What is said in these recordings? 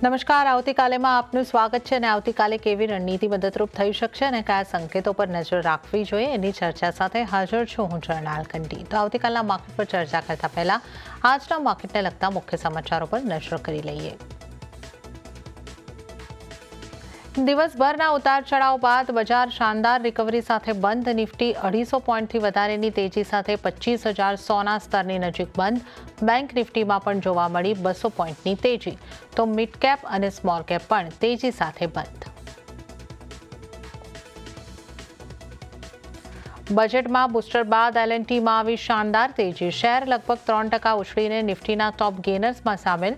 નમસ્કાર, આવતીકાલેમાં આપનું સ્વાગત છે અને આવતીકાલે કેવી રણનીતિ મદદરૂપ થઈ શકશે અને કયા સંકેતો પર નજર રાખવી જોઈએ એની ચર્ચા સાથે હાજર છું હું જર્નાલ કંટી। તો આવતીકાલના માર્કેટ પર ચર્ચા કરતા પહેલા આજના માર્કેટને લગતા મુખ્ય સમાચારો પર નજર કરી લઈએ। દિવસભરના ઉતાર ચઢાવ બાદ બજાર શાનદાર રિકવરી સાથે બંધ। નિફ્ટી 250 પોઈન્ટથી વધારેની તેજી સાથે 25,100ના સ્તરની નજીક બંધ। બેંક નિફ્ટીમાં પણ જોવા મળી 200 પોઈન્ટની તેજી, તો મિડ કેપ અને સ્મોલ કેપ પણ તેજી સાથે બંધ। બજેટમાં બૂસ્ટર બાદ એલએનટીમાં આવી શાનદાર તેજી। શેર લગભગ 3% ઉછળીને નિફ્ટીના ટોપ ગેનર્સમાં સામેલ।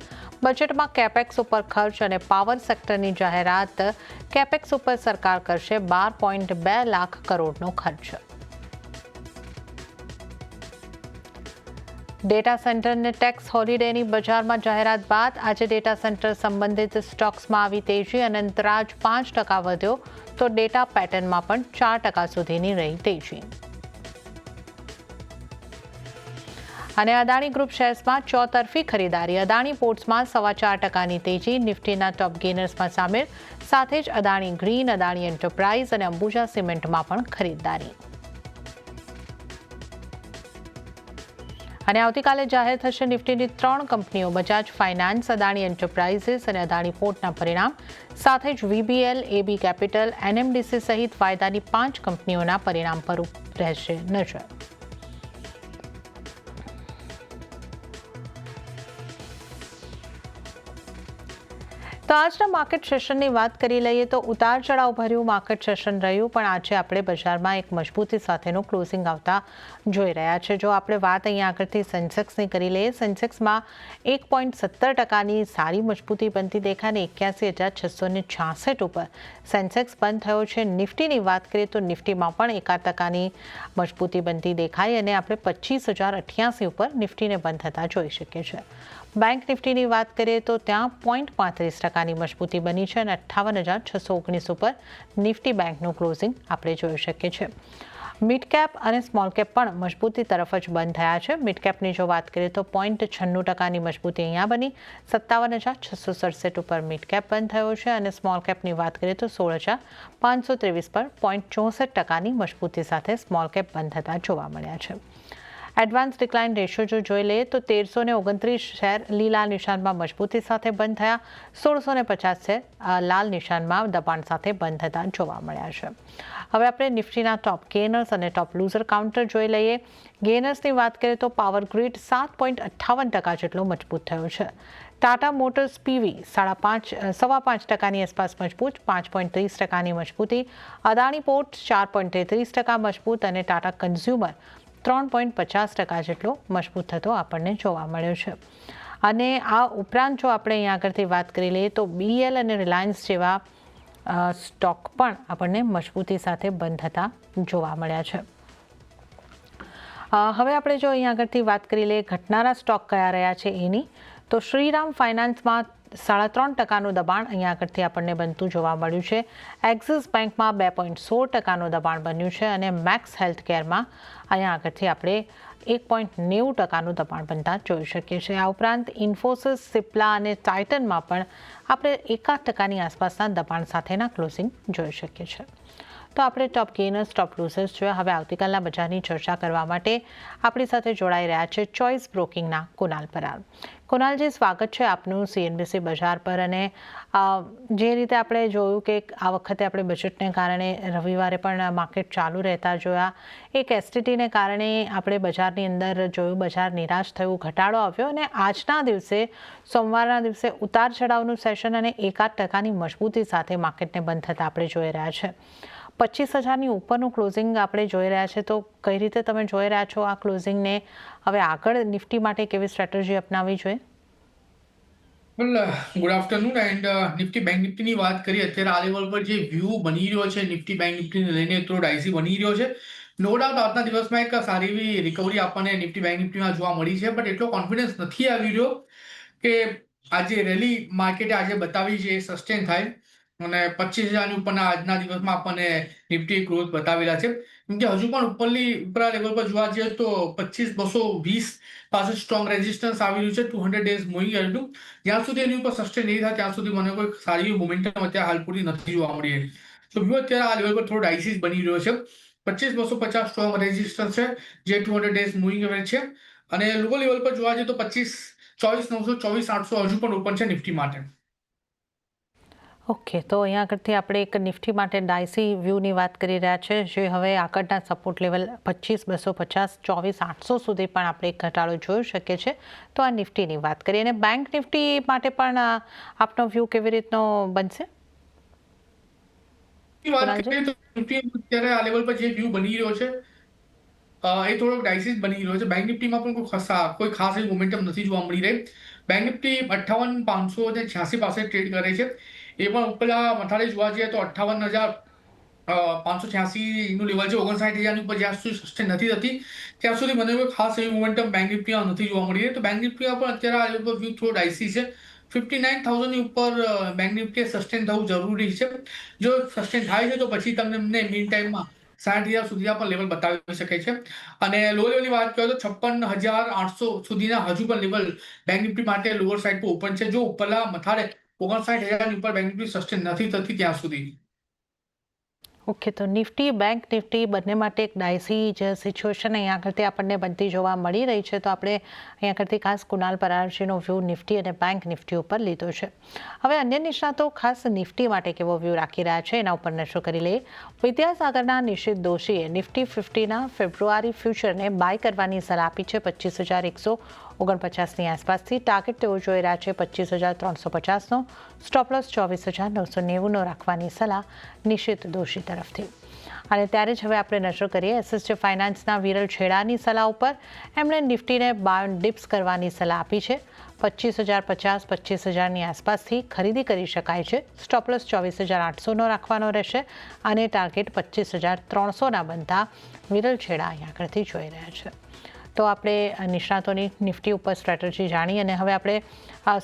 બજેટમાં કેપેક્સ ઉપર ખર્ચ અને પાવર સેક્ટરની જાહેરાત। કેપેક્સ ઉપર સરકાર કરશે 12.2 લાખ કરોડનો ખર્ચ। ડેટા સેન્ટરને ટેક્સ હોલિડેની બજારમાં જાહેરાત બાદ આજે ડેટા સેન્ટર સંબંધિત સ્ટોક્સમાં આવી તેજી। અનંતરાજ 5% વધ્યો, તો ડેટા પેટર્નમાં પણ 4% સુધીની રહી તેજી। અને અદાણી ગ્રુપ શેર્સમાં ચોતરફી ખરીદારી। અદાણી પોર્ટ્સમાં 4.25%ની તેજી। નિફ્ટીના ટોપ ગેનર્સમાં સામેલ, સાથે જ અદાણી ગ્રીન, અદાણી એન્ટરપ્રાઇઝ અને અંબુજા સિમેન્ટમાં પણ ખરીદારી। અને આવતીકાલે જાહેર થશે નિફ્ટીની 3 કંપનીઓ બજાજ ફાઇનાન્સ, અદાણી એન્ટરપ્રાઇઝિસ અને અદાણી પોર્ટના પરિણામ, સાથે જ વીબીએલ, એબી કેપિટલ, એનએમડીસી સહિત વાયદાની 5 કંપનીઓના પરિણામ પર રહેશે નજર। તો આજના માર્કેટ સેશનની વાત કરી લઈએ તો ઉતાર ચઢાવ ભર્યું માર્કેટ સેશન રહ્યું, પણ આજે આપણે બજારમાં એક મજબૂતી સાથેનું ક્લોઝિંગ આવતા જોઈ રહ્યા છે। જો આપણે વાત અહીંયા આગળથી સેન્સેક્સની કરી લઈએ, સેન્સેક્સમાં 1.17%ની સારી મજબૂતી બનતી દેખાય અને 81,666 ઉપર સેન્સેક્સ બંધ થયો છે। નિફ્ટીની વાત કરીએ તો નિફ્ટીમાં પણ 1% મજબૂતી બનતી દેખાઈ અને આપણે 25,088 ઉપર નિફ્ટીને બંધ થતા જોઈ શકીએ છીએ। બેંક નિફ્ટીની વાત કરીએ તો ત્યાં 0.35%ની મજબૂતી બની છે અને 58,619 ઉપર નિફ્ટી બેંકનું ક્લોઝિંગ આપણે જોઈ શકીએ છીએ। મિડ કેપ અને સ્મોલ કેપ પણ મજબૂતી તરફ જ બંધ થયા છે। મિડ કેપની જો વાત કરીએ તો 0.96%ની મજબૂતી અહીંયા બની, 57,667 ઉપર મિડ કેપ બંધ થયો છે અને સ્મોલ કેપની વાત કરીએ તો 16,523 પર 0.64%ની મજબૂતી સાથે સ્મોલ કેપ બંધ થતા જોવા મળ્યા છે। એડવાન્સ ડિક્લાઇન રેશિયો જો જોઈ લઈએ તો 1329 શેર લીલા નિશાનમાં મજબૂતી સાથે બંધ થયા, 1650 શેર લાલ નિશાનમાં દબાણ સાથે બંધ થતા જોવા મળ્યા છે। હવે આપણે નિફ્ટીના ટોપ ગેનર્સ અને ટોપ લૂઝર કાઉન્ટર જોઈ લઈએ। ગેનર્સની વાત કરીએ તો પાવર ગ્રીડ 7.58% જેટલો મજબૂત થયો છે। ટાટા મોટર્સ પીવી 5.5%ની આસપાસ મજબૂત, 5.30%ની મજબૂતી। અદાણી પોર્ટ્સ 4.33% મજબૂત અને ટાટા કન્ઝ્યુમર 3.50% જેટલો મજબૂત થતો આપણને જોવા મળ્યો છે। અને આ ઉપરાંત જો આપણે અહીંયા આગળથી વાત કરી લઈએ તો બીએલ અને રિલાયન્સ જેવા સ્ટોક પણ આપણને મજબૂતી સાથે બંધ થતા જોવા મળ્યા છે। હવે આપણે જો અહીંયા આગળથી વાત કરી લઈએ ઘટનારા સ્ટોક કયા રહ્યા છે એની, તો શ્રીરામ ફાઇનાન્સમાં 3.5%નું દબાણ અહીંયા આગળથી આપણને બનતું જોવા મળ્યું છે। એક્સિસ બેંકમાં 2.16%નું દબાણ બન્યું છે અને મેક્સ હેલ્થકેરમાં અહીંયા આગળથી આપણે 1.90%નું દબાણ બનતા જોઈ શકીએ છીએ। આ ઉપરાંત ઇન્ફોસિસ, સિપ્લા અને ટાઇટનમાં પણ આપણે 1% આસપાસના દબાણ સાથેના ક્લોઝિંગ જોઈ શકીએ છીએ। તો આપણે ટોપ ગેનર્સ, ટોપ લૂઝર્સ જોયા। હવે આવતીકાલના બજારની ચર્ચા કરવા માટે આપણી સાથે જોડાઈ રહ્યા છે ચોઇસ બ્રોકિંગના કુનાલ પરાર। કુનાલજી, સ્વાગત છે આપનું સીએનબીસી બજાર પર। અને જે રીતે આપણે જોયું કે આ વખતે આપણે બજેટને કારણે રવિવારે પણ માર્કેટ ચાલુ રહેતા જોયા, એક એસટીટીને કારણે આપણે બજારની અંદર જોયું બજાર નિરાશ થયું, ઘટાડો આવ્યો અને આજના દિવસે સોમવારના દિવસે ઉતાર ચઢાવનું સેશન અને 1% મજબૂતી સાથે માર્કેટને બંધ થતા આપણે જોઈ રહ્યા છે। 25,000ની ઉપરનું ક્લોઝિંગ આપણે જોઈ રહ્યા છે, તો કઈ રીતે તમે જોઈ રહ્યા છો આ ક્લોઝિંગને? હવે આગળ નિફ્ટી માટે કેવી સ્ટ્રેટેજી અપનાવવી જોઈએ? Good afternoon and Nifty bank નિફ્ટીની વાત કરીએ અત્યારે આ લેવલ પર જે વ્યૂ બની રહ્યો છે નિફ્ટી બેંક નિફ્ટીને લઈને થોડો ડાઇસી બની રહ્યો છે। નો ડાઉટ આજના દિવસમાં એક સારી એવી રિકવરી આપણને નિફ્ટી બેંક નિફ્ટીમાં જોવા મળી છે, બટ એટલો કોન્ફિડન્સ નથી આવી રહ્યો કે આજે રેલી માર્કેટે આજે બતાવી છે એ સસ્ટેન થાય અને 25,000ની ઉપરના આજના દિવસમાં આપણને નિફ્ટી ગ્રોથ બતાવેલા છે। કેમ કે હજુ પણ ઉપરા લેવલ પર જોવા જઈએ તો 25,220 પાસે સ્ટ્રોંગ રેઝિસ્ટન્સ આવી રહ્યું છે 200 ડેઝ મૂવિંગ એવરેજનું. જ્યાં સુધી એની ઉપર સસ્ટેન નહીં થાય ત્યાં સુધી મને કોઈ સારી મોમેન્ટમ અત્યારે હાલ પૂરતી નથી જોવા મળી રહી. તો વ્યૂ અત્યારે આ લેવલ પર થોડો ડાઇસીસ બની રહ્યો છે. 25,250 સ્ટ્રોંગ રેઝિસ્ટન્સ છે જે 200 ડેઝ મૂવિંગ એવરેજ છે. અને લો લેવલ પર જોવા જઈએ તો 24,900 24,800 હજુ પણ ઓપન છે નિફ્ટી માટે. ઓકે, તો અહીંયા આગળથી આપણે એક નિફ્ટી માટે ડાયસી વ્યૂની વાત કરી રહ્યા છે, જે હવે આગળના સપોર્ટ લેવલ 25,250 24,800 સુધી પણ આપણે એક ઘટાડો જોઈ શકીએ છીએ. તો આ નિફ્ટીની વાત કરીએ અને બેંક નિફ્ટી માટે પણ આપનો વ્યૂ કેવી રીતનો બનશે? વાત કરીએ તો નિફ્ટી અત્યારે આ લેવલ પર જે વ્યૂ બની રહ્યો છે એ થોડોક ડાયસીસ બની રહ્યો છે. બેંક નિફ્ટીમાં પણ કોઈ ખાસ એવી મોમેન્ટમ નથી જોવા મળી રહી. બેંક નિફ્ટી 58,586 પાસે ટ્રેડ કરે છે. એ પણ ઉપલા મથાળે જોવા જઈએ તો 58,586 નું લેવલ છે. 59,000 ની ઉપર જ્યાં સુધી સસ્ટેન નથી થતી ત્યાં સુધી મને કોઈ ખાસ એવી મોમેન્ટમ બેંક નિફ્ટીમાં નથી જોવા મળી રહી. તો બેંક નિફ્ટીમાં પણ અત્યારે આ લેવલ પર વ્યૂ થોડો ડાયસી છે. 59,000 ની ઉપર બેંક નિફ્ટી સસ્ટેન થવું જરૂરી છે. જો સસ્ટેન થાય છે તો પછી તમને મીન ટાઈમમાં 60,000 સુધી પણ લેવલ બતાવી શકે છે. અને લો લેવલની વાત કરીએ તો 56,800 સુધીના હજુ પણ લેવલ બેંક નિફ્ટી માટે લોઅર સાઈડ પર ઓપન છે. જો ઉપરના મથાળે 59,000 ની ઉપર બેંક નિફ્ટી સસ્ટેન નથી થતી ત્યાં સુધી. ઓકે, તો નિફ્ટી બેંક નિફ્ટી બંને માટે એક ડાયસી જે સિચ્યુએશન અહીંયા આગળથી આપણને બનતી જોવા મળી રહી છે. તો આપણે અહીંયા આગળથી ખાસ કુણાલ પરારજીનો વ્યૂ નિફ્ટી અને બેંક નિફ્ટી ઉપર લીધો છે. હવે અન્ય નિષ્ણાતો ખાસ નિફ્ટી માટે કેવો વ્યૂ રાખી રહ્યા છે એના ઉપર નજર કરી લઈએ. વિદ્યાસાગરના નિશિત દોશીએ નિફ્ટી 50ના ફેબ્રુઆરી ફ્યુચરને બાય કરવાની સલાહ આપી છે 25,149ની આસપાસથી. ટાર્ગેટ તેઓ જોઈ રહ્યા છે 25,350નો. સ્ટોપ લોસ 24,990નો રાખવાની સલાહ નિશિત દોશી તરફથી. અને ત્યારે જ હવે આપણે નજર કરીએ એસએસજે ફાઇનાન્સના વિરલ છેડાની સલાહ ઉપર. એમણે નિફ્ટીને 52 ડિપ્સ કરવાની સલાહ આપી છે. 25,050 25,000ની આસપાસથી ખરીદી કરી શકાય છે. સ્ટોપ લોસ 24,800નો રાખવાનો રહેશે અને ટાર્ગેટ 25,300ના બનતા વિરલ છેડા અહીંયા આગળથી જોઈ રહ્યા છે. તો આપણે નિષ્ણાતોની નિફ્ટી ઉપર સ્ટ્રેટેજી જાણી અને હવે આપણે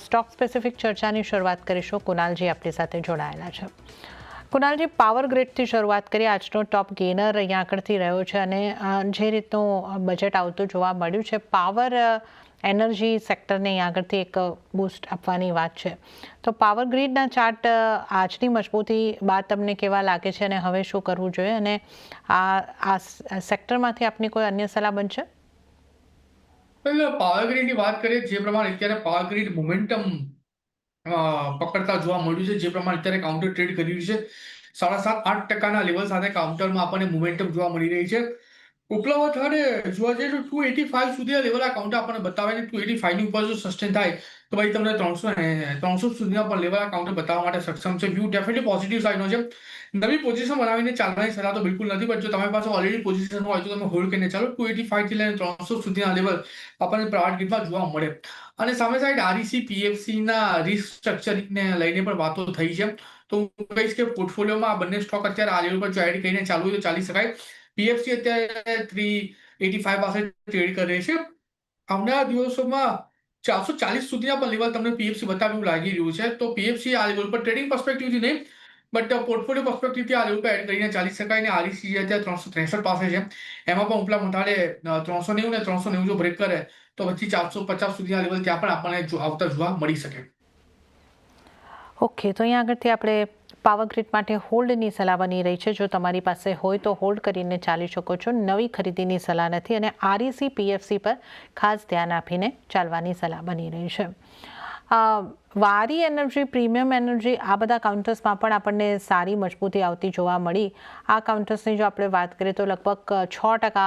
સ્ટોક સ્પેસિફિક ચર્ચાની શરૂઆત કરીશું. કુનાલજી આપણી સાથે જોડાયેલા છે. કુનાલજી, પાવર ગ્રીડથી શરૂઆત કરીએ. આજનો ટોપ ગેનર અહીંયા આગળથી રહ્યો છે અને જે રીતનું બજેટ આવતું જોવા મળ્યું છે, પાવર એનર્જી સેક્ટરને અહીંયા આગળથી એક બૂસ્ટ આપવાની વાત છે. તો પાવર ગ્રીડના ચાર્ટ આજની મજબૂતી બાદ તમને કેવા લાગે છે અને હવે શું કરવું જોઈએ, અને આ સેક્ટરમાંથી આપની કોઈ અન્ય સલાહ બનશે? પાવર ગ્રીડની વાત કરીએ જે પ્રમાણે અત્યારે પાવર ગ્રીડ મોમેન્ટમ પકડતા જોવા મળ્યું છે, જે પ્રમાણે અત્યારે કાઉન્ટર ટ્રેડ કરી રહ્યું છે 7.5-8% લેવલ સાથે કાઉન્ટરમાં આપણને મોમેન્ટમ જોવા મળી રહી છે. ઉપલા મથાળે જોવા જઈએ તો 285 સુધી આ લેવલ આ કાઉન્ટર આપણને બતાવે છે. 285 ની ઉપર જો સસ્ટેન થાય તો ભાઈ તમને 300 સુધીના પણ લેવલ આ કાઉન્ટર બતાવવા માટે સક્ષમ છે. વ્યૂ ડેફિનેટલી પોઝિટિવ સાઈડનો છે. નવી પોઝિશન બનાવીને ચાલવાની સલાહ તો બિલકુલ નથી, પણ જો તમારી પાસે ઓલરેડી પોઝિશન હોય તો તમે હોલ્ડ કરીને ચાલો. 285 થી લઈને 300 સુધીના લેવલ આપણને પ્રાઇવેટ ગીટમાં જોવા મળે. અને સામે સાઈડ આરઈસી પીએફસીના રિસ્ટ્રક્ચરિંગને લઈને પણ વાતો થઈ છે. તો હું કહીશ કે પોર્ટફોલિયોમાં આ બંને સ્ટોક અત્યારે આ લેવલ પર જો એડ કરીને ચાલુ હોય તો ચાલી શકાય. પીએફસી અત્યારે 385 પાસે ટ્રેડ કરે છે. આવનારા દિવસોમાં 440 સુધીના પણ લેવલ તમને પીએફસી બતાવે એવું લાગી રહ્યું છે. તો પીએફસી આ લેવલ પર ટ્રેડિંગ પર્સપેક્ટિવથી નહીં, બટ પોર્ટફોલિયો પર્સપેક્ટિવથી આ લેવલ પર એડ કરીને ચાલી શકાય. અને આરઈસી અત્યારે 363 પાસે છે. એમાં પણ ઉપલા મથાળે 390 ને 390 જો બ્રેક કરે તો પછી 450 સુધીના લેવલ ત્યાં પણ આપણને આવતા જોવા મળી શકે. ઓકે, તો અહીંયા આગળથી આપણે પાવર ગ્રીડ માટે હોલ્ડની સલાહ બની રહી છે. જો તમારી પાસે હોય તો હોલ્ડ કરીને ચાલી શકો છો. નવી ખરીદીની સલાહ નથી અને આરઈસી પીએફસી પર ખાસ ધ્યાન આપીને ચાલવાની સલાહ બની રહી છે. વારી એનર્જી, પ્રીમિયમ એનર્જી, આ બધા કાઉન્ટર્સમાં પણ આપણને સારી મજબૂતી આવતી જોવા મળી. આ કાઉન્ટર્સની જો આપણે વાત કરીએ તો લગભગ 6%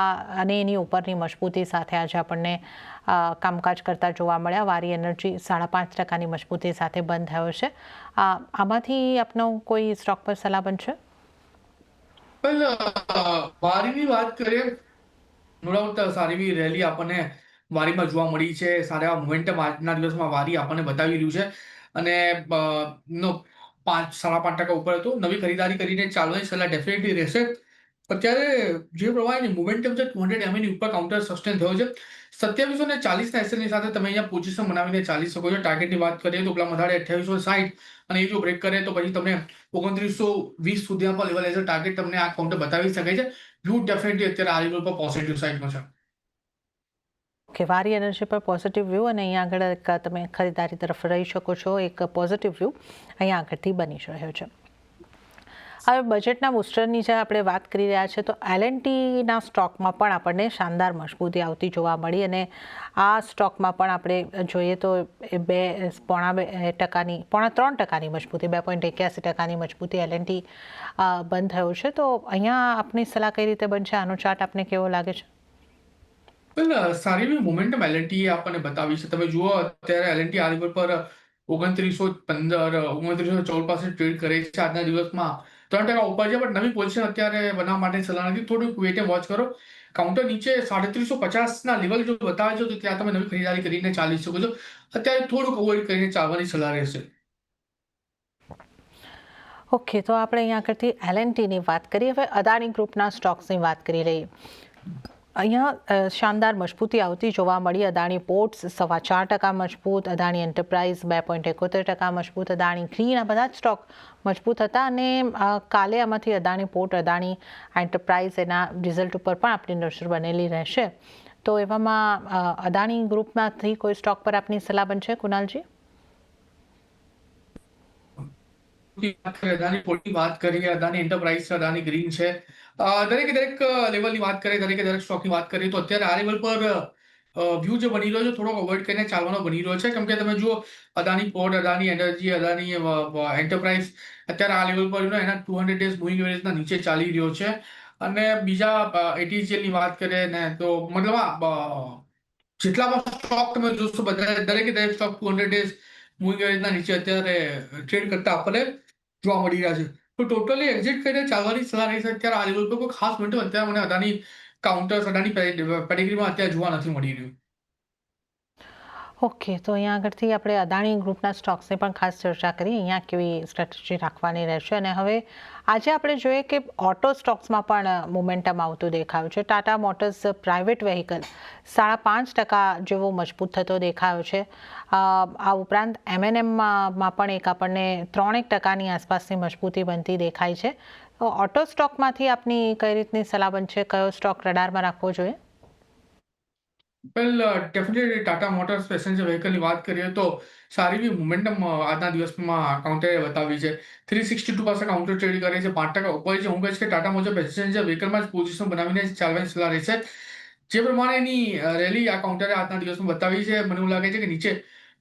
અને એની ઉપરની મજબૂતી સાથે આજે આપણને કામકાજ કરતા જોવા મળ્યા. વારી એનર્જી 5.5%ની મજબૂતી સાથે બંધ થયો છે. આમાંથી આપનો કોઈ સ્ટોક પર સલાહ બનશે? વારીની વાત કરીએ, નો ડાઉટ સારી એવી રેલી આપણને વારીમાં જોવા મળી છે. સારા મોમેન્ટમ આજના દિવસમાં વારી આપણને બતાવી રહ્યું છે. અને 5.5% ઉપર હતું. નવી ખરીદારી કરીને ચાલવાની સલાહ ડેફિનેટલી રહેશે. અત્યારે જે પ્રમાણે મોમેન્ટમ છે 200 ની ઉપર કાઉન્ટર સસ્ટેન થયો છે. 2740 એસએલની સાથે તમે અહીંયા પોઝિશન બનાવીને ચાલી શકો છો. ટાર્ગેટની વાત કરીએ તો ઉપલા મથાળે 2860 અને એ જો બ્રેક કરે તો પછી તમને 2920 સુધીના પણ લેવલ એઝ ટાર્ગેટ તમને આ કાઉન્ટર બતાવી શકે છે. વ્યૂ ડેફિનેટલી અત્યારે આ લેવલ પર પોઝિટિવ સાઇડનો છે. કે વારી એનર્જી પર પોઝિટિવ વ્યૂ અને અહીંયા આગળ એક તમે ખરીદારી તરફ રહી શકો છો. એક પોઝિટિવ વ્યૂ અહીંયા આગળથી બની રહ્યો છે. હવે બજેટના બૂસ્ટરની જે આપણે વાત કરી રહ્યા છીએ તો એલએનટીના સ્ટોકમાં પણ આપણને શાનદાર મજબૂતી આવતી જોવા મળી અને આ સ્ટોકમાં પણ આપણે જોઈએ તો પોણા 3% મજબૂતી 2.81% મજબૂતી એલએનટી બંધ થયો છે. તો અહીંયા આપની સલાહ કઈ રીતે બનશે? આનો ચાર્ટ આપને કેવો લાગે છે? સારી એવી મોમેન્ટમ એલએનટી આપણને બતાવી છે. તમે જુઓ અત્યારે એલએનટી આ લેવલ પર 2915 2914 પાસે ટ્રેડ કરે છે આજના દિવસમાં 3% ઉપર છે. બટ નવી પોઝિશન અત્યારે બનાવવા માટે સલાહ નથી. થોડુંક વેટ એન્ડ વોચ કરો. કાઉન્ટર નીચે 3350 લેવલ જો બતાવે છે તો ત્યાં તમે નવી ખરીદારી કરીને ચાલી શકો છો. અત્યારે થોડુંક અવોઇડ કરીને ચાલવાની સલાહ રહેશે. ઓકે, તો આપણે અહીંયા આગળથી એલએનટીની વાત કરીએ. હવે અદાણી ગ્રુપના સ્ટોક્સની વાત કરી લઈએ. અહીંયા શાનદાર મજબૂતી આવતી જોવા મળી. અદાણી પોર્ટ્સ 4.25% મજબૂત, અદાણી એન્ટરપ્રાઇઝ 2.71% મજબૂત, અદાણી ગ્રીન, આ બધા જ સ્ટોક મજબૂત હતા. અને કાલે આમાંથી અદાણી પોર્ટ, અદાણી એન્ટરપ્રાઇઝ એના રિઝલ્ટ ઉપર પણ આપણી નજર બનેલી રહેશે. તો એવામાં અદાણી ગ્રુપમાંથી કોઈ સ્ટોક પર આપની સલાહ બનશે, કુનાલજી? અદાણી પોર્ટની વાત કરીએ, અદાણી એન્ટરપ્રાઇઝ છે, અદાણી ગ્રીન છે, દરેક લેવલની વાત કરીએ, દરેક સ્ટોકની વાત કરીએ તો અત્યારે આ લેવલ પર વ્યૂ જે બની રહ્યો છે થોડોક અવોઇડ કરીને ચાલવાનો બની રહ્યો છે. કેમ કે તમે જુઓ Adani port, Adani energy, Adani enterprise અત્યારે આ લેવલ પર એના 200 ડેઝ મૂવિંગ એવરેજના નીચે ચાલી રહ્યો છે. અને બીજા એટીસીએલની વાત કરીએ ને તો મતલબ જેટલા પણ સ્ટોક તમે જોશો બધા દરેક સ્ટોક 200 ડેઝ મૂવિંગ એવરેજના નીચે અત્યારે ટ્રેડ કરતા આપણને જોવા મળી રહ્યા છે. તો ટોટલી એક્ઝિટ કરીને ચાલવાની સલાહ રહી છે. અત્યારે આ લેવલ પર કોઈ ખાસ મોમેન્ટમ અત્યારે મને અદાણી કાઉન્ટર્સ, અદાણી પેડિગ્રીમાં અત્યારે જોવા નથી મળી રહ્યું. ઓકે, તો અહીંયા આગળથી આપણે અદાણી ગ્રુપના સ્ટોક્સની પણ ખાસ ચર્ચા કરી. અહીંયા કેવી સ્ટ્રેટેજી રાખવાની રહેશે. અને હવે આજે આપણે જોઈએ કે ઓટો સ્ટોક્સમાં પણ મોમેન્ટમ આવતું દેખાયું છે. ટાટા મોટર્સ પ્રાઇવેટ વ્હીકલ 5.5% જેવો મજબૂત થતો દેખાયો છે. આ ઉપરાંત એમએનએમમાં પણ એક આપણને 3% આસપાસની મજબૂતી બનતી દેખાય છે. ઓટો સ્ટોકમાંથી આપની કઈ રીતની સલાહ બનશે? કયો સ્ટોક રડારમાં રાખવો જોઈએ? ડેફિનેટલી ટાટા મોટર્સ પેસેન્જર વ્હીકલની વાત કરીએ તો સારી એવી મોમેન્ટમ આજના દિવસમાં કાઉન્ટરે બતાવી છે. 362 પાસે કાઉન્ટર ટ્રેડ કરે છે, 5% ઉપર છે. હું કહીશ કે ટાટા મોટર પેસેન્જર વ્હીકલમાં જ પોઝિશન બનાવીને ચાલવાની સલાહ રહેશે. જે પ્રમાણે એની રેલી આ કાઉન્ટરે આજના દિવસમાં બતાવી છે, મને એવું લાગે છે કે નીચે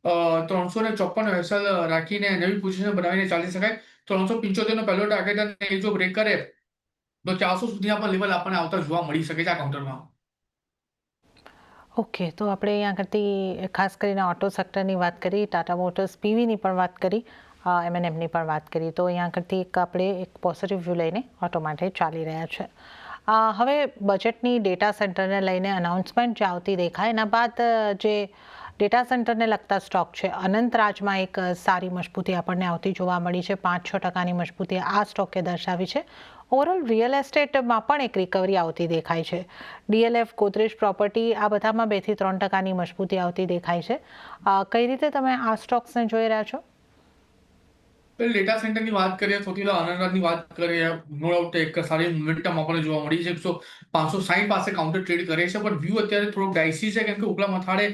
354 એસએલ રાખીને નવી પોઝિશન બનાવીને ચાલી શકાય. 375 નો પહેલો ટાર્ગેટ અને એ જો બ્રેક કરે તો 400 સુધીના પણ લેવલ આપણને આવતા જોવા મળી શકે છે આ કાઉન્ટરમાં. ઓકે, તો આપણે અહીંયા આગળથી ખાસ કરીને ઓટો સેક્ટરની વાત કરી, ટાટા મોટર્સ પીવીની પણ વાત કરી, એમએનએમની પણ વાત કરી. તો અહીંયા આગળથી આપણે એક પોઝિટિવ વ્યૂ લઈને ઓટો માટે ચાલી રહ્યા છે. હવે બજેટની ડેટા સેન્ટરને લઈને અનાઉન્સમેન્ટ જે આવતી દેખાય એના બાદ જે ડેટા સેન્ટરને લગતા સ્ટોક છે, અનંતરાજમાં એક સારી મજબૂતી આપણને આવતી જોવા મળી છે. 5-6% મજબૂતી આ સ્ટોકે દર્શાવી છે. ઓવરઓલ રિયલ એસ્ટેટમાં પણ એક રિકવરી આવતી દેખાય છે. ડીએલએફ, ગોદરેજ પ્રોપર્ટી, આ બધામાં 2-3% મજબૂતી આવતી દેખાય છે. કઈ રીતે તમે આ સ્ટોક્સને જોઈ રહ્યા છો? ડેટા સેન્ટરની વાત કરીએ, સૌથી પહેલા અનંતરાજની વાત કરીએ, નો ડાઉટ એક સારી મોમેન્ટમ આપણને જોવા મળી છે. 560 પાસે કાઉન્ટર ટ્રેડ કરે છે, પણ વ્યૂ અત્યારે થોડોક ડાયસી છે. કેમ કે ઉપલા મથાળે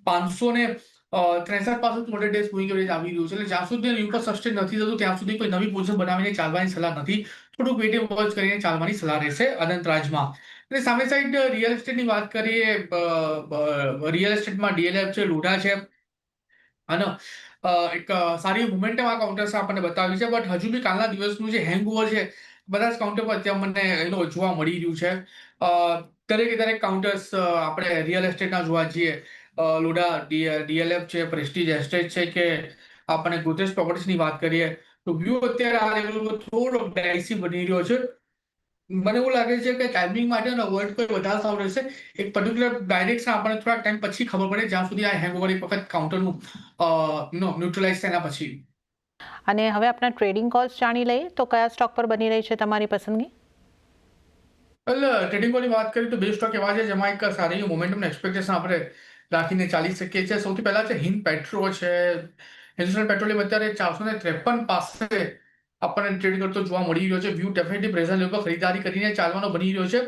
563 પાસે 200 ડેઝ મૂવિંગ એવરેજ આવી રહ્યું છે. એટલે જ્યાં સુધી વ્યૂ પર સસ્ટેન નથી થતું ત્યાં સુધી કોઈ નવી પોઝિશન બનાવીને ચાલવાની સલાહ નથી. થોડુંક વેટ એન્ડ વોચ કરીને ચાલવાની સલાહ રહેશે અનંતરાજમાં. અને સામે સાઈડ રિયલ એસ્ટેટની વાત કરીએ, રિયલ એસ્ટેટમાં ડીએલએફ છે, લોઢા છે અને એક સારી મોમેન્ટમ આ કાઉન્ટર્સ આપણને બતાવી છે. બટ હજુ બી કાલના દિવસનું જે હેંગઓવર છે બધા જ કાઉન્ટર પર અત્યારે મને જોવા મળી રહ્યું છે. દરેક કાઉન્ટર્સ આપણે રિયલ એસ્ટેટના જોવા જઈએ, લોઢા, ડીએલએફ છે, પ્રેસ્ટીજ એસ્ટેટ છે કે આપણે ગોદરેજ પ્રોપર્ટીઝની વાત કરીએ તો વ્યૂ અત્યારે આ લેવલ પર થોડો ડાયસી બની રહ્યો છે. મને એવું લાગે છે કે ટાઈમિંગ માટે અવોઇડ કોઈ વધારે સારું રહેશે. એક પર્ટિક્યુલર ડાયરેક્શન આપણને થોડાક ટાઈમ પછી ખબર પડે, જ્યાં સુધી આ હેંગઓવર એક વખત કાઉન્ટરનું ન્યુટ્રલાઇઝ થયા પછી. અને હવે આપણા ટ્રેડિંગ કોલ્સ જાણી લઈએ. તો કયા સ્ટોક પર બની રહી છે તમારી પસંદગી? ટ્રેડિંગ કોલની વાત કરીએ તો બે સ્ટોક એવા છે જેમાં એક સારી મોમેન્ટમ એક્સપેક્ટેશન આપણે રાખીને ચાલી શકીએ છીએ. સૌથી પહેલા છે હિન્દ પેટ્રો છે. હિન્દુસ્તાન પેટ્રોલિયમ અત્યારે 453 પાસે આપણને ટ્રેડ કરતો જોવા મળી રહ્યો છે. વ્યૂ ડેફિનેટલી પ્રેઝન્ટ લેવલ પર ખરીદારી કરીને ચાલવાનો બની રહ્યો છે.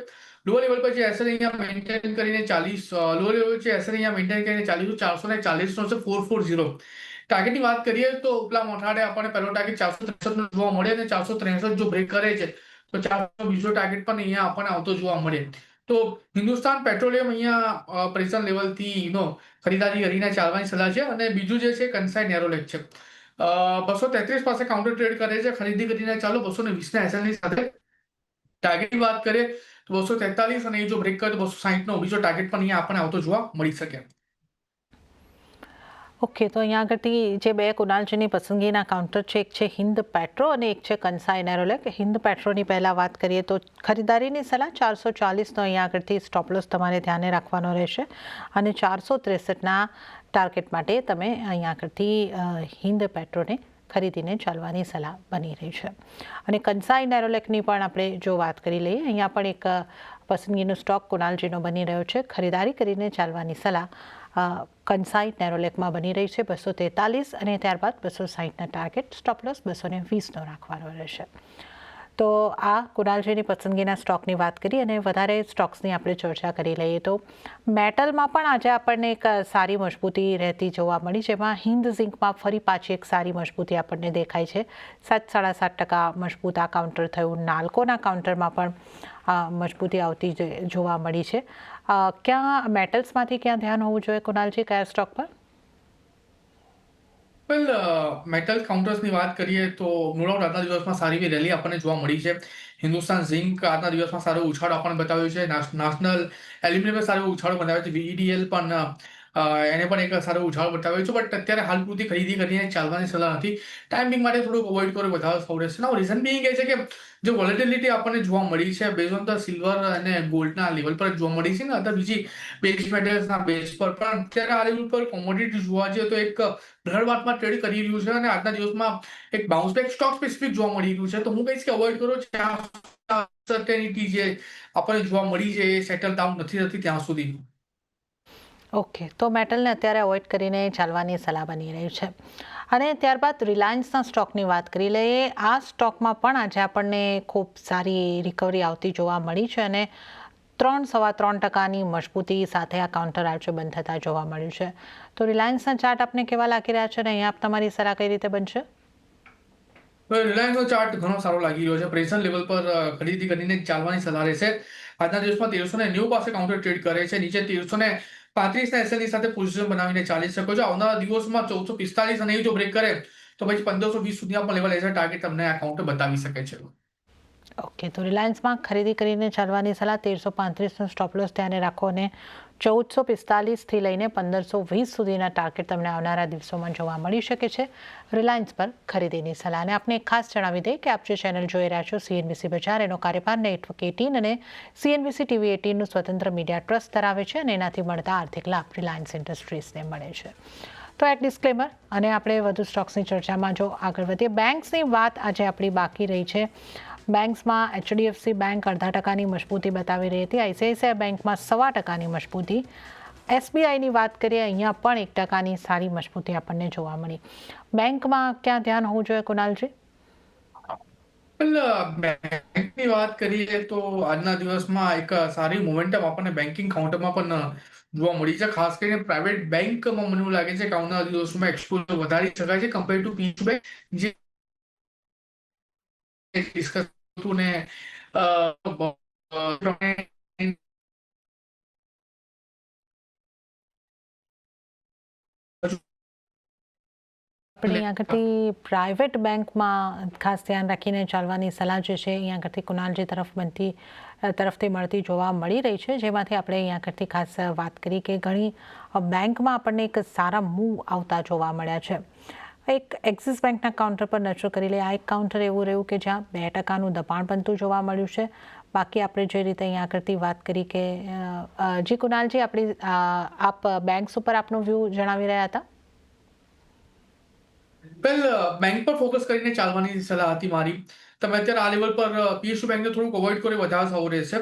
લોઅર લેવલ પર જે એસએલ અહીંયા મેન્ટેન કરીને 40 લોઅર લેવલ છે એસએલ અહીંયા મેન્ટેન કરીને 440 નો છે 440. ટાર્ગેટની વાત કરીએ તો ઉપલા મોઠાડે આપણને પહેલો ટાર્ગેટ 463 નો જોવા મળે અને 463 જો બ્રેક કરે છે તો 400 બીજો ટાર્ગેટ પણ અહીંયા આપણને આવતો જોવા મળે. તો હિન્દુસ્તાન પેટ્રોલિયમ અહીંયા પ્રેઝન્ટ લેવલથી ખરીદારી કરીને ચાલવાની સલાહ છે. અને બીજું જે છે કંસાઈ નેરોલેક છે 233 પાસે કાઉન્ટર ટ્રેડ કરે છે, ખરીદી કરીને ચાલો 220 ના એસએલ ની સાથે. ટાર્ગેટની વાત કરીએ તો 243 અને એ જો બ્રેક કરે તો 260 નો બીજો ટાર્ગેટ પણ અહીંયા આપણને આવતો જોવા મળી શકે. ઓકે, તો અહીંયા આગળથી જે બે કુનાલજીની પસંદગીના કાઉન્ટર છે, એક છે હિન્દ પેટ્રો અને એક છે કંસાઈ નેરોલેક. હિન્દ પેટ્રોની પહેલાં વાત કરીએ તો ખરીદારીની સલાહ 440નો અહીંયા આગળથી સ્ટોપ લોસ તમારે ધ્યાને રાખવાનો રહેશે અને 463ના ટાર્ગેટ માટે તમે અહીંયા આગળથી હિન્દ પેટ્રોને ખરીદીને ચાલવાની સલાહ બની રહી છે. અને કંસાઈ નેરોલેકની પણ આપણે જો વાત કરી લઈએ, અહીંયા પણ એક પસંદગીનો સ્ટોક કુનાલજીનો બની રહ્યો છે. ખરીદારી કરીને ચાલવાની સલાહ કંસાઈ નેરોલેકમાં બની રહી છે 243 અને ત્યારબાદ 260ના ટાર્ગેટ સ્ટોપ લોસ 220નો રાખવાનો રહેશે. તો આ કુનાલજીની પસંદગીના સ્ટોકની વાત કરી અને વધારે સ્ટોક્સની આપણે ચર્ચા કરી લઈએ તો મેટલમાં પણ આજે આપણને એક સારી મજબૂતી રહેતી જોવા મળી, જેમાં હિન્દ ઝિંકમાં ફરી પાછી એક સારી મજબૂતી આપણને દેખાય છે. 7.7% મજબૂત આ કાઉન્ટર થયું. નાલ્કોના કાઉન્ટરમાં પણ મજબૂતી આવતી જોવા મળી છે. ક્યાં મેટલ્સમાંથી ક્યાં ધ્યાન હોવું જોઈએ કુનાલજી, કયા સ્ટોક પર? વેલ મેટલ કાઉન્ટર્સની વાત કરીએ તો નો ડાઉટ આજના દિવસમાં સારી એવી રેલી આપણને જોવા મળી છે. હિન્દુસ્તાન ઝિંક આજના દિવસમાં સારો ઉછાળો આપણને બતાવ્યો છે. નેશનલ એલ્યુમિનિયમ સારો ઉછાળો બતાવ્યો છે. VEDL પણ એને પણ એક સારો ઉછાળો બતાવ્યો છે. બટ અત્યારે હાલ પૂરતી ખરીદી કરીને ચાલવાની સલાહ નથી. ટાઈમિંગ માટે થોડુંક અવોઇડ કરો, વધારે સારું રહેશે. નાઉ રીઝન બિંગ એ છે કે જે વોલેટિલિટી આપણને જોવા મળી છે બેઝ ઓન ધ સિલ્વર અને ગોલ્ડના લેવલ પર જોવા મળી છે ને અથવા બીજી બેઝ મેટલ્સના બેઝ પર પણ અત્યારે આ લેવલ પર કોમોડિટી જોવા જઈએ તો એક બ્લડબાથમાં ટ્રેડ કરી રહ્યું છે અને આજના દિવસમાં એક બાઉન્સ બેક સ્ટોક સ્પેસિફિક જોવા મળી રહ્યું છે. તો હું કહીશ કે અવોઇડ કરો. અનસર્ટેનિટી જે આપણને જોવા મળી છે એ સેટલ ડાઉન નથી થતી ત્યાં સુધી. ઓકે, તો મેટલને અત્યારે અવોઇડ કરીને ચાલવાની સલાહ બની રહી છે. અને ત્યારબાદ રિલાયન્સના સ્ટોકની વાત કરી લઈએ. આ સ્ટોકમાં પણ આજે આપણને ખૂબ સારી રિકવરી આવતી જોવા મળી છે અને 3.3% મજબૂતી સાથે આ કાઉન્ટર આજે બંધ થતા જોવા મળ્યું છે. તો રિલાયન્સના ચાર્ટ આપને કેવા લાગી રહ્યા છે અને અહીંયા તમારી સલાહ કઈ રીતે બનશે? રિલાયન્સનો ચાર્ટ ઘણો સારો લાગી રહ્યો છે. પ્રેઝન્ટ લેવલ પર ખરીદી કરીને ચાલવાની સલાહ રહેશે. આજના દિવસમાં 1390 પાસે કાઉન્ટર ટ્રેડ કરે છે. નીચે 1335 ના એસએલની સાથે પોઝિશન બનાવીને ચાલી શકો છો. આવનારા દિવસમાં 1445 અને એ જો બ્રેક કરે તો પછી 1520 સુધીના પણ લેવલ રહેશે. ટાર્ગેટ તમને આ કાઉન્ટર બતાવી શકે છે. ઓકે, તો રિલાયન્સમાં ખરીદી કરીને ચાલવાની સલાહ 1335નો સ્ટોપ લોસ ધ્યાને રાખો અને 1445થી લઈને 1520 સુધીના ટાર્ગેટ તમને આવનારા દિવસોમાં જોવા મળી શકે છે રિલાયન્સ પર ખરીદીની સલાહ. અને આપને ખાસ જણાવી દઈએ કે આપ જે ચેનલ જોઈ રહ્યા છો CNBC બજાર, એનો કાર્યભાર નેટવર્ક 18 અને CNBC TV 18નું સ્વતંત્ર મીડિયા ટ્રસ્ટ ધરાવે છે અને એનાથી મળતા આર્થિક લાભ રિલાયન્સ ઇન્ડસ્ટ્રીઝને મળે છે. તો એક ડિસ્ક્લેમર અને આપણે વધુ સ્ટોક્સની ચર્ચામાં જો આગળ વધીએ, બેંક્સની વાત આજે આપણી બાકી રહી છે. બેંક્સમાં HDFC બેંક 0.5% મજબૂતી બતાવી રહી હતી. ICICI બેંકમાં 1.25% મજબૂતી. SBIની વાત કરીએ, અહીંયા પણ 1% સારી મજબૂતી આપણને જોવા મળી. બેંકમાં ક્યાં ધ્યાન હોવું જોઈએ કુનાલજી? બેંકની વાત કરીએ તો આજના દિવસમાં એક સારી મોમેન્ટમ આપણને બેન્કિંગ કાઉન્ટરમાં પણ જોવા મળી છે. ખાસ કરીને પ્રાઇવેટ બેંકમાં મને એવું લાગે છે કે આવનારા દિવસોમાં એક્સપોઝર વધારી શકાય છે કમ્પેર ટુ PSU બેંક, જે ડિસ્કસ હતું ને આપણે અહીંયા આગળથી પ્રાઇવેટ બેંકમાં ખાસ ધ્યાન રાખીને ચાલવાની સલાહ જે છે અહીંયા આગળથી કુનાલજી તરફથી મળતી જોવા મળી રહી છે, જેમાંથી આપણે અહીંયા આગળથી ખાસ વાત કરી કે ઘણી બેંકમાં આપણને એક સારા મૂવ આવતા જોવા મળ્યા છે. એક એક્સિસ બેંકના કાઉન્ટર પર નજર કરી લઈએ. આ એક કાઉન્ટર એવું રહ્યું કે જ્યાં 2%નું દબાણ બનતું જોવા મળ્યું છે. બાકી આપણે જે રીતે અહીંયા આગળથી વાત કરી કે જી કુનાલજી, આપ બેંક્સ ઉપર આપનો વ્યૂ જણાવી રહ્યા હતા. વેલ બેંક પર ફોકસ કરીને ચાલવાની સલાહ હતી મારી. તમે અત્યારે આ લેવલ પર PSU બેંકને થોડુંક અવોઇડ કરો, વધારે સારું રહેશે.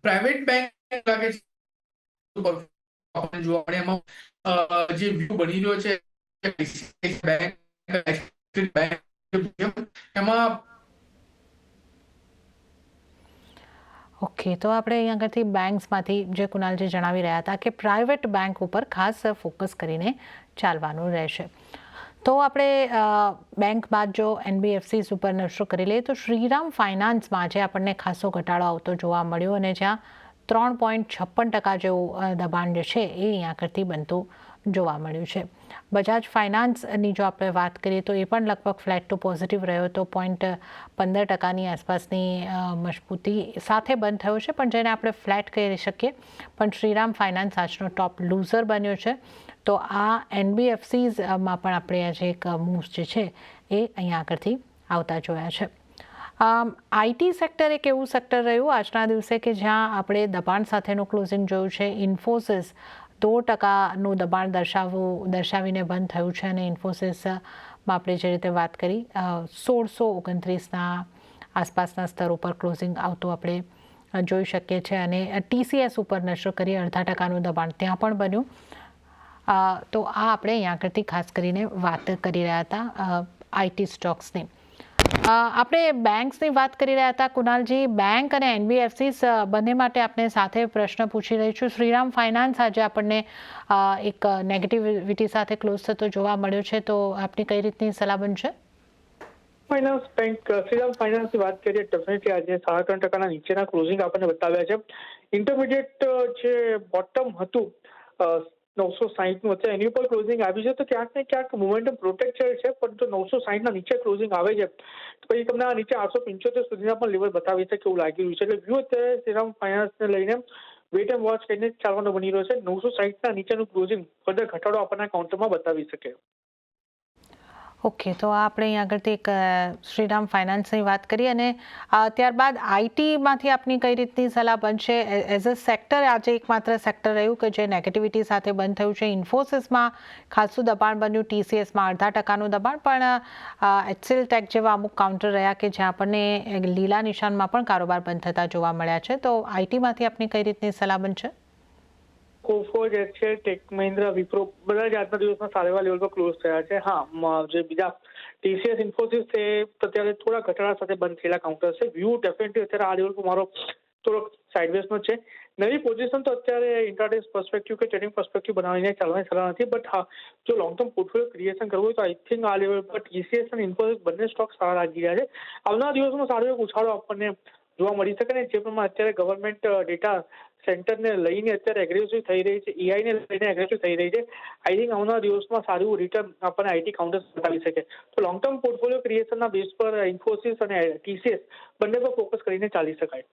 પ્રાઇવેટ બેંક લાગે છે આપણને જોવા મળે એમાં જે વ્યૂ બની રહ્યો છે બેંક એમાં ઓકે, તો આપણે અહીંયા આગળથી બેંક્સમાંથી જે કુનાલજી જણાવી રહ્યા હતા કે પ્રાઇવેટ બેંક ઉપર ખાસ ફોકસ કરીને ચાલવાનું રહેશે. તો આપણે બેંક બાદ જો NBFCs ઉપર નજર કરી લઈએ તો શ્રીરામ ફાઇનાન્સમાં આજે આપણને ખાસો ઘટાડો આવતો જોવા મળ્યો અને જ્યાં 3.56% જેવું દબાણ જે છે એ અહીંયા આગળથી બનતું જોવા મળ્યું છે. બજાજ ફાઇનાન્સની જો આપણે વાત કરીએ તો એ પણ લગભગ ફ્લેટ ટુ પોઝિટિવ રહ્યો તો 0.15% આસપાસની મજબૂતી સાથે બંધ થયો છે, પણ જેને આપણે ફ્લેટ કહી શકીએ. પણ શ્રીરામ ફાઇનાન્સ આજનો ટોપ લૂઝર બન્યો છે. તો આ NBFCsમાં પણ આપણે આજે એક મૂવ્સ જે છે એ અહીંયા આગળથી આવતા જોયા છે. IT સેક્ટર એક એવું સેક્ટર રહ્યું આજના દિવસે કે જ્યાં આપણે દબાણ સાથેનું ક્લોઝિંગ જોયું છે. ઇન્ફોસિસ 2%નું દબાણ દર્શાવીને બંધ થયું છે અને ઇન્ફોસિસમાં આપણે જે રીતે વાત કરી 1629ના આસપાસના સ્તર ઉપર ક્લોઝિંગ આવતું આપણે જોઈ શકીએ છીએ અને TCS ઉપર નજર કરીએ 0.5%નું દબાણ ત્યાં પણ બન્યું. તો આ આપણે અહીંયા આગળથી ખાસ કરીને વાત કરી રહ્યા હતા IT સ્ટોક્સની. આપણે બેંક્સની વાત કરી રહ્યા હતા કુનાલજી. બેંક અને NBFCs બંને માટે આપણે સાથે પ્રશ્ન પૂછી રહી છું. શ્રીરામ ફાઇનાન્સ આજે આપણને એક નેગેટિવિટી સાથે ક્લોઝ થતો જોવા મળ્યો છે, તો આપની કઈ રીતની સલાહ બનશે? ફાઇનાન્સ બેંક શ્રીરામ ફાઇનાન્સની વાત કરીએ ડેફિનેટલી આજે 3.5% નીચેના ક્લોઝિંગ આપણને બતાવ્યા છે. ઇન્ટરમીડિયેટ જે બોટમ હતું 960નું અત્યારે એની ઉપર ક્લોઝિંગ આવી છે, તો ક્યાંક ને ક્યાંક મોમેન્ટમ પ્રોટેક્ટેડ છે, પણ જો 960ના નીચે ક્લોઝિંગ આવે છે તો પછી તમને આ નીચે 875 સુધીના પણ લેવલ બતાવી છે કેવું લાગી રહ્યું છે. એટલે વ્યૂ અત્યારે શ્રીરામ ફાઇનાન્સને લઈને વેટ એન્ડ વોચ કરીને ચાલવાનો બની રહ્યો છે. 960ના નીચેનું ક્લોઝિંગ ફર્ધર ઘટાડો આપણને કાઉન્ટરમાં બતાવી શકે. ઓકે, તો આપણે અહીં આગળથી એક શ્રીરામ ફાઇનાન્સની વાત કરી અને ત્યારબાદ ITમાંથી આપની કઈ રીતની સલાહ બનશે? એઝ અ સેક્ટર આજે એકમાત્ર સેક્ટર રહ્યું કે જે નેગેટિવિટી સાથે બંધ થયું છે. ઇન્ફોસિસમાં ખાસું દબાણ બન્યું, TCSમાં 0.5%નું દબાણ, પણ HCL ટેક જેવા અમુક કાઉન્ટર રહ્યા કે જ્યાં આપણને લીલા નિશાનમાં પણ કારોબાર બંધ થતા જોવા મળ્યા છે. તો ITમાંથી આપની કઈ રીતની સલાહ બનશે? કોફોર્જ, HCL, ટેક મહિન્દ્રા, વિપ્રો બધા જ આજના દિવસમાં સારા એવા લેવલ પર ક્લોઝ થયા છે. હા, જે બીજા TCS, ઇન્ફોસિસ તે અત્યારે થોડા ઘટાડા સાથે બંધ થયેલા કાઉન્ટર છે. વ્યૂ ડેફિનેટલી અત્યારે આ લેવલ પર મારો થોડોક સાઇડવેઝનો છે. નવી પોઝિશન તો અત્યારે ઇન્ટ્રાડે પર્સપેક્ટિવ કે ટ્રેડિંગ પર્સપેક્ટિવ બનાવીને ચાલવાની સલાહ નથી, બટ હા, જો લોંગ ટર્મ પોર્ટફોલિયો ક્રિએશન કરવું હોય તો આઈ થિંક આ લેવલ પર TCS અને ઇન્ફોસિસ બંને સ્ટોક સારા લાગી રહ્યા છે. આવનારા દિવસોમાં સારો એક ઉછાળો આપણને જોવા મળી શકે ને, જે પ્રમાણે અત્યારે ગવર્મેન્ટ ડેટા સેન્ટરને લઈને અત્યારે એગ્રેસિવ થઈ રહી છે, AI ને લઈને એગ્રેસિવ થઈ રહી છે. આઈ થિંક આવનારા દિવસમાં સારું રિટર્ન આપણને IT કાઉન્ટર્સ બતાવી શકે. તો લોંગ ટર્મ પોર્ટફોલિયો ક્રિએશનના બેઝ પર ઇન્ફોસિસ અને TCS બંને પર ફોકસ કરીને ચાલી શકાય.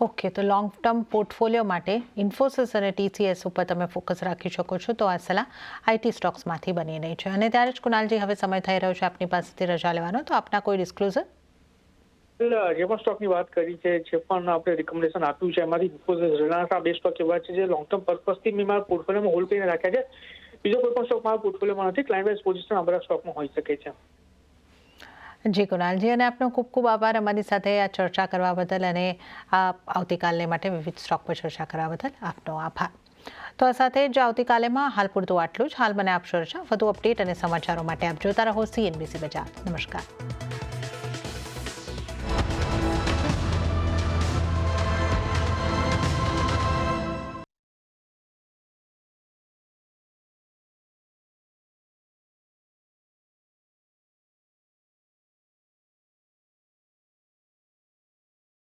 ઓકે, તો લોંગ ટર્મ પોર્ટફોલિયો માટે ઇન્ફોસિસ અને TCS ઉપર તમે ફોકસ રાખી શકો છો. તો આ સલાહ IT સ્ટોક્સમાંથી બની રહી છે. અને ત્યારે જ કુનાલજી, હવે સમય થઈ રહ્યો છે આપની પાસેથી રજા લેવાનો, તો આપના કોઈ ડિસ્ક્લોઝર? જે પણ સ્ટોકની વાત કરી છે, જે પણ આપણે રિકમેન્ડેશન આપ્યું છે, એમાંથી ઇન્ફોસિસ, રિલાયન્સ આ બે સ્ટોક એવા છે જે લોંગ ટર્મ પર્પઝથી મેં મારા પોર્ટફોલિયોમાં હોલ્ડ કરીને રાખ્યા છે. બીજો કોઈ પણ સ્ટોક મારા પોર્ટફોલિયોમાં નથી. ક્લાયન્ટ વાઇઝ પોઝિશન આ બધા સ્ટોકમાં હોઈ શકે છે. જી કુનાલજી, અને આપનો ખૂબ ખૂબ આભાર અમારી સાથે આ ચર્ચા કરવા બદલ અને આવતીકાલને માટે વિવિધ સ્ટોક પર ચર્ચા કરવા બદલ આપનો આભાર. તો આ સાથે જ આવતીકાલેમાં હાલ પૂરતું આટલું જ. હાલ મને આપશો રજા. વધુ અપડેટ અને સમાચારો માટે આપ જોતા રહો CNBC બજાર. નમસ્કાર.